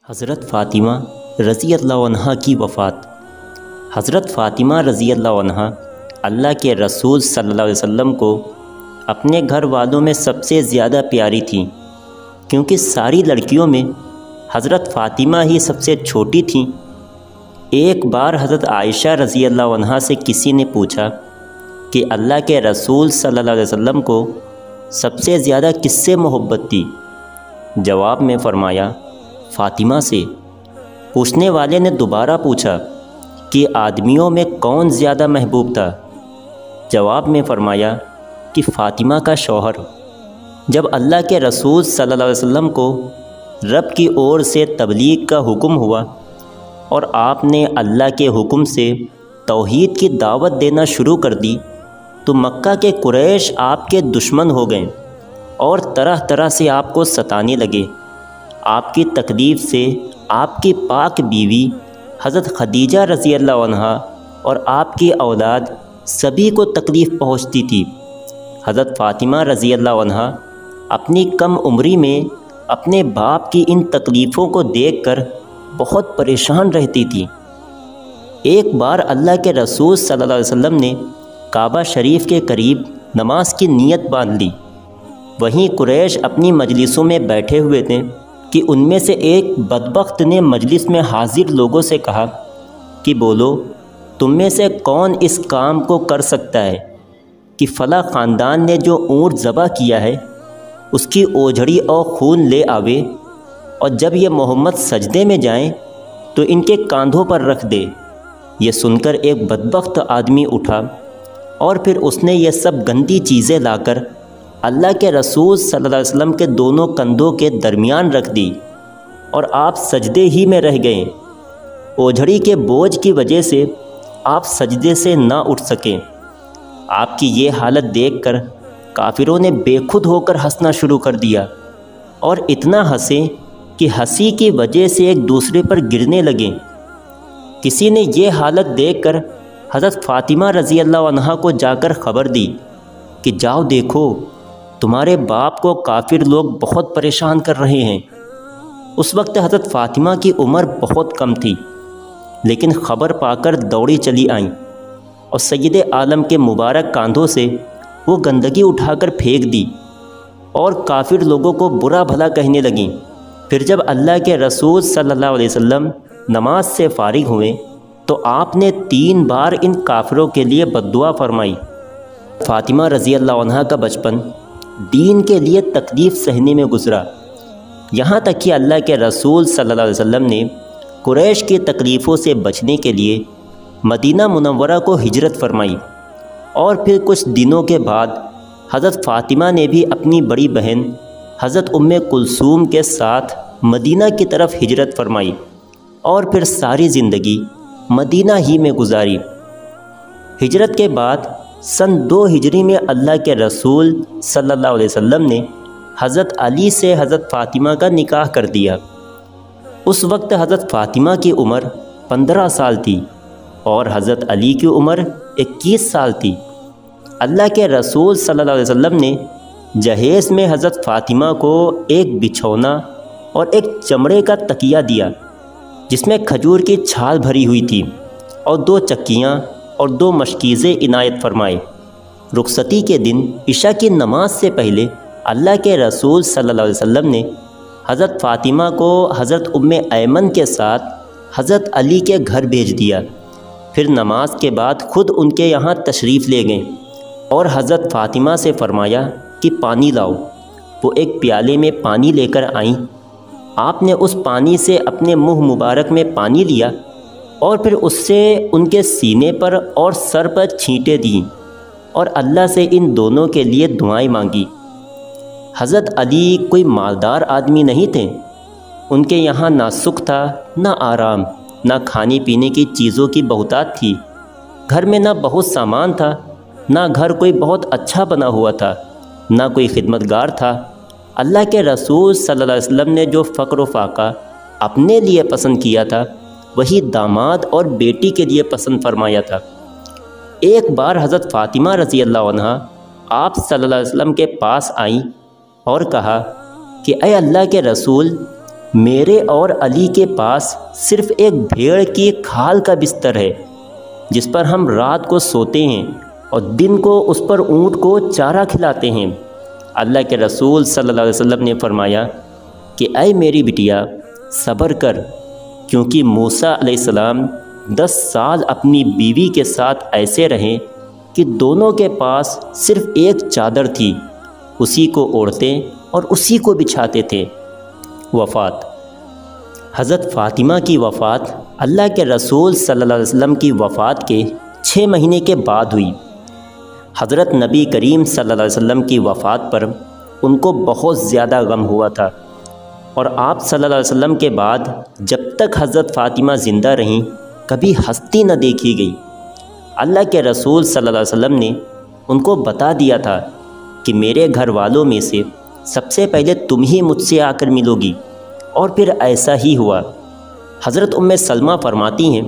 حضرت فاطمہ رضی اللہ عنہا کی وفات۔ حضرت فاطمہ رضی اللہ عنہا اللہ کے رسول صلی اللہ علیہ وسلم کو اپنے گھر والوں میں سب سے زیادہ پیاری تھیں، کیونکہ ساری لڑکیوں میں حضرت فاطمہ ہی سب سے چھوٹی تھیں۔ ایک بار حضرت عائشہ رضی اللہ عنہا سے کسی نے پوچھا کہ اللہ کے رسول صلی اللہ علیہ وسلم کو سب سے زیادہ کس سے محبت تھی؟ جواب میں فرمایا فاطمہ سے۔ پوچھنے والے نے دوبارہ پوچھا کہ آدمیوں میں کون زیادہ محبوب تھا؟ جواب میں فرمایا کہ فاطمہ کا شوہر۔ جب اللہ کے رسول صلی اللہ علیہ وسلم کو رب کی اور سے تبلیغ کا حکم ہوا اور آپ نے اللہ کے حکم سے توحید کی دعوت دینا شروع کر دی تو مکہ کے قریش آپ کے دشمن ہو گئے اور طرح طرح سے آپ کو ستانے لگے۔ آپ کی تکلیف سے آپ کی پاک بیوی حضرت خدیجہ رضی اللہ عنہا اور آپ کی اولاد سبھی کو تکلیف پہنچتی تھی۔ حضرت فاطمہ رضی اللہ عنہا اپنی کم عمری میں اپنے باپ کی ان تکلیفوں کو دیکھ کر بہت پریشان رہتی تھی۔ ایک بار اللہ کے رسول صلی اللہ علیہ وسلم نے کعبہ شریف کے قریب نماز کی نیت باندھ لی۔ وہیں قریش اپنی مجلسوں میں بیٹھے ہوئے تھے کہ ان میں سے ایک بدبخت نے مجلس میں حاضر لوگوں سے کہا کہ بولو، تم میں سے کون اس کام کو کر سکتا ہے کہ فلاں خاندان نے جو اونٹ ذبح کیا ہے اس کی اوجھڑی اور خون لے آوے، اور جب یہ محمد سجدے میں جائیں تو ان کے کاندھوں پر رکھ دے۔ یہ سن کر ایک بدبخت آدمی اٹھا اور پھر اس نے یہ سب گندی چیزیں لا کر اللہ کے رسول صلی اللہ علیہ وسلم کے دونوں کندھوں کے درمیان رکھ دی اور آپ سجدے ہی میں رہ گئے۔ اوجھڑی کے بوجھ کی وجہ سے آپ سجدے سے نہ اٹھ سکیں۔ آپ کی یہ حالت دیکھ کر کافروں نے بے خود ہو کر ہنسنا شروع کر دیا اور اتنا ہنسے کہ ہنسی کی وجہ سے ایک دوسرے پر گرنے لگے۔ کسی نے یہ حالت دیکھ کر حضرت فاطمہ رضی اللہ عنہا کو جا کر خبر دی کہ جاؤ دیکھو، تمہارے باپ کو کافر لوگ بہت پریشان کر رہے ہیں۔ اس وقت حضرت فاطمہ کی عمر بہت کم تھی، لیکن خبر پا کر دوڑی چلی آئیں اور سید عالم کے مبارک کاندھوں سے وہ گندگی اٹھا کر پھینک دی اور کافر لوگوں کو برا بھلا کہنے لگیں۔ پھر جب اللہ کے رسول صلی اللہ علیہ وسلم نماز سے فارغ ہوئے تو آپ نے 3 بار ان کافروں کے لیے بددعا فرمائی۔ فاطمہ رضی اللہ عنہا کا بچپن دین کے لیے تکلیف سہنے میں گزرا، یہاں تک کہ اللہ کے رسول صلی اللہ علیہ وسلم نے قریش کی تکلیفوں سے بچنے کے لیے مدینہ منورہ کو ہجرت فرمائی، اور پھر کچھ دنوں کے بعد حضرت فاطمہ نے بھی اپنی بڑی بہن حضرت ام کلثوم کے ساتھ مدینہ کی طرف ہجرت فرمائی اور پھر ساری زندگی مدینہ ہی میں گزاری۔ ہجرت کے بعد سن 2 ہجری میں اللہ کے رسول صلی اللہ علیہ وسلم نے حضرت علی سے حضرت فاطمہ کا نکاح کر دیا۔ اس وقت حضرت فاطمہ کی عمر 15 سال تھی اور حضرت علی کی عمر 21 سال تھی۔ اللہ کے رسول صلی اللہ علیہ وسلم نے جہیز میں حضرت فاطمہ کو ایک بچھونا اور ایک چمڑے کا تکیہ دیا جس میں کھجور کی چھال بھری ہوئی تھی، اور 2 چکیاں اور 2 مشکیزیں عنایت فرمائے۔ رخصتی کے دن عشاء کی نماز سے پہلے اللہ کے رسول صلی اللہ علیہ وسلم نے حضرت فاطمہ کو حضرت ام ایمن کے ساتھ حضرت علی کے گھر بھیج دیا۔ پھر نماز کے بعد خود ان کے یہاں تشریف لے گئے اور حضرت فاطمہ سے فرمایا کہ پانی لاؤ۔ وہ ایک پیالے میں پانی لے کر آئیں۔ آپ نے اس پانی سے اپنے منہ مبارک میں پانی لیا اور پھر اس سے ان کے سینے پر اور سر پر چھینٹیں دیں اور اللہ سے ان دونوں کے لیے دعائیں مانگی۔ حضرت علی کوئی مالدار آدمی نہیں تھے، ان کے یہاں نہ سکھ تھا نہ آرام، نہ کھانے پینے کی چیزوں کی بہتات تھی، گھر میں نہ بہت سامان تھا، نہ گھر کوئی بہت اچھا بنا ہوا تھا، نہ کوئی خدمتگار تھا۔ اللہ کے رسول صلی اللہ علیہ وسلم نے جو فقر و فاقہ اپنے لیے پسند کیا تھا وہی داماد اور بیٹی کے لیے پسند فرمایا تھا۔ ایک بار حضرت فاطمہ رضی اللہ عنہا آپ صلی اللہ علیہ وسلم کے پاس آئیں اور کہا کہ اے اللہ کے رسول، میرے اور علی کے پاس صرف ایک بھیڑ کی کھال کا بستر ہے جس پر ہم رات کو سوتے ہیں اور دن کو اس پر اونٹ کو چارہ کھلاتے ہیں۔ اللہ کے رسول صلی اللہ علیہ وسلم نے فرمایا کہ اے میری بٹیا صبر کر، کیونکہ موسیٰ علیہ السلام 10 سال اپنی بیوی کے ساتھ ایسے رہے کہ دونوں کے پاس صرف ایک چادر تھی، اسی کو اوڑھتے اور اسی کو بچھاتے تھے۔ وفات۔ حضرت فاطمہ کی وفات اللہ کے رسول صلی اللہ علیہ وسلم کی وفات کے 6 مہینے کے بعد ہوئی۔ حضرت نبی کریم صلی اللہ علیہ وسلم کی وفات پر ان کو بہت زیادہ غم ہوا تھا، اور آپ صلی اللہ علیہ وسلم کے بعد جب تک حضرت فاطمہ زندہ رہیں کبھی ہستی نہ دیکھی گئی۔ اللہ کے رسول صلی اللہ علیہ وسلم نے ان کو بتا دیا تھا کہ میرے گھر والوں میں سے سب سے پہلے تم ہی مجھ سے آ کر ملو گی، اور پھر ایسا ہی ہوا۔ حضرت سلمہ فرماتی ہیں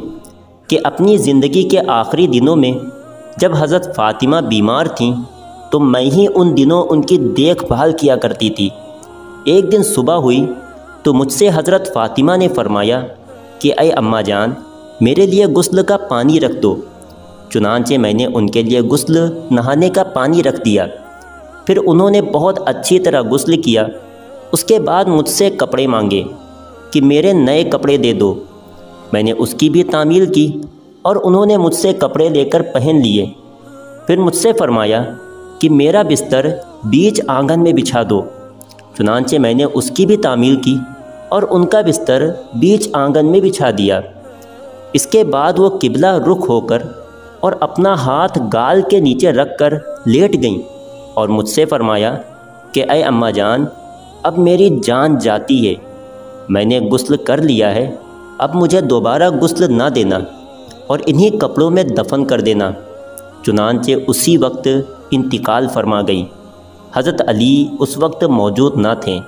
کہ اپنی زندگی کے آخری دنوں میں جب حضرت فاطمہ بیمار تھیں تو میں ہی ان دنوں ان کی دیکھ بھال کیا کرتی تھی۔ ایک دن صبح ہوئی تو مجھ سے حضرت فاطمہ نے فرمایا کہ اے اماں جان، میرے لیے غسل کا پانی رکھ دو۔ چنانچہ میں نے ان کے لیے غسل نہانے کا پانی رکھ دیا، پھر انہوں نے بہت اچھی طرح غسل کیا۔ اس کے بعد مجھ سے کپڑے مانگے کہ میرے نئے کپڑے دے دو۔ میں نے اس کی بھی تعمیل کی اور انہوں نے مجھ سے کپڑے لے کر پہن لیے۔ پھر مجھ سے فرمایا کہ میرا بستر بیچ آنگن میں بچھا دو۔ چنانچہ میں نے اس کی بھی تعمیل کی اور ان کا بستر بیچ آنگن میں بچھا دیا۔ اس کے بعد وہ قبلہ رخ ہو کر اور اپنا ہاتھ گال کے نیچے رکھ کر لیٹ گئیں اور مجھ سے فرمایا کہ اے اماں جان، اب میری جان جاتی ہے، میں نے غسل کر لیا ہے، اب مجھے دوبارہ غسل نہ دینا اور انہی کپڑوں میں دفن کر دینا۔ چنانچہ اسی وقت انتقال فرما گئی۔ حضرت علی اس وقت موجود نہ تھے،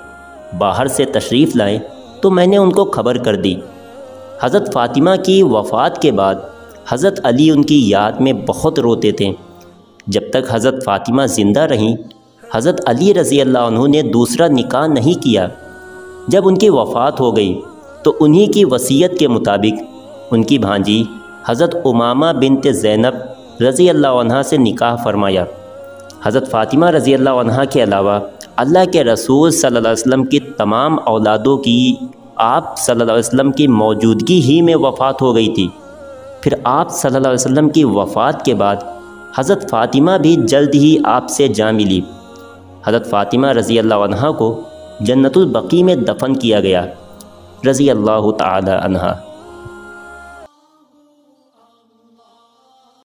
باہر سے تشریف لائے تو میں نے ان کو خبر کر دی۔ حضرت فاطمہ کی وفات کے بعد حضرت علی ان کی یاد میں بہت روتے تھے۔ جب تک حضرت فاطمہ زندہ رہیں حضرت علی رضی اللہ عنہ نے دوسرا نکاح نہیں کیا۔ جب ان کی وفات ہو گئی تو انہی کی وصیت کے مطابق ان کی بھانجی حضرت امامہ بنت زینب رضی اللہ عنہ سے نکاح فرمایا۔ حضرت فاطمہ رضی اللہ عنہ کے علاوہ اللہ کے رسول صلی اللہ علیہ وسلم کی تمام اولادوں کی آپ صلی اللہ علیہ وسلم کی موجودگی ہی میں وفات ہو گئی تھی۔ پھر آپ صلی اللہ علیہ وسلم کی وفات کے بعد حضرت فاطمہ بھی جلد ہی آپ سے جا ملی۔ حضرت فاطمہ رضی اللہ عنہ کو جنت البقیع میں دفن کیا گیا، رضی اللہ تعالی عنہ۔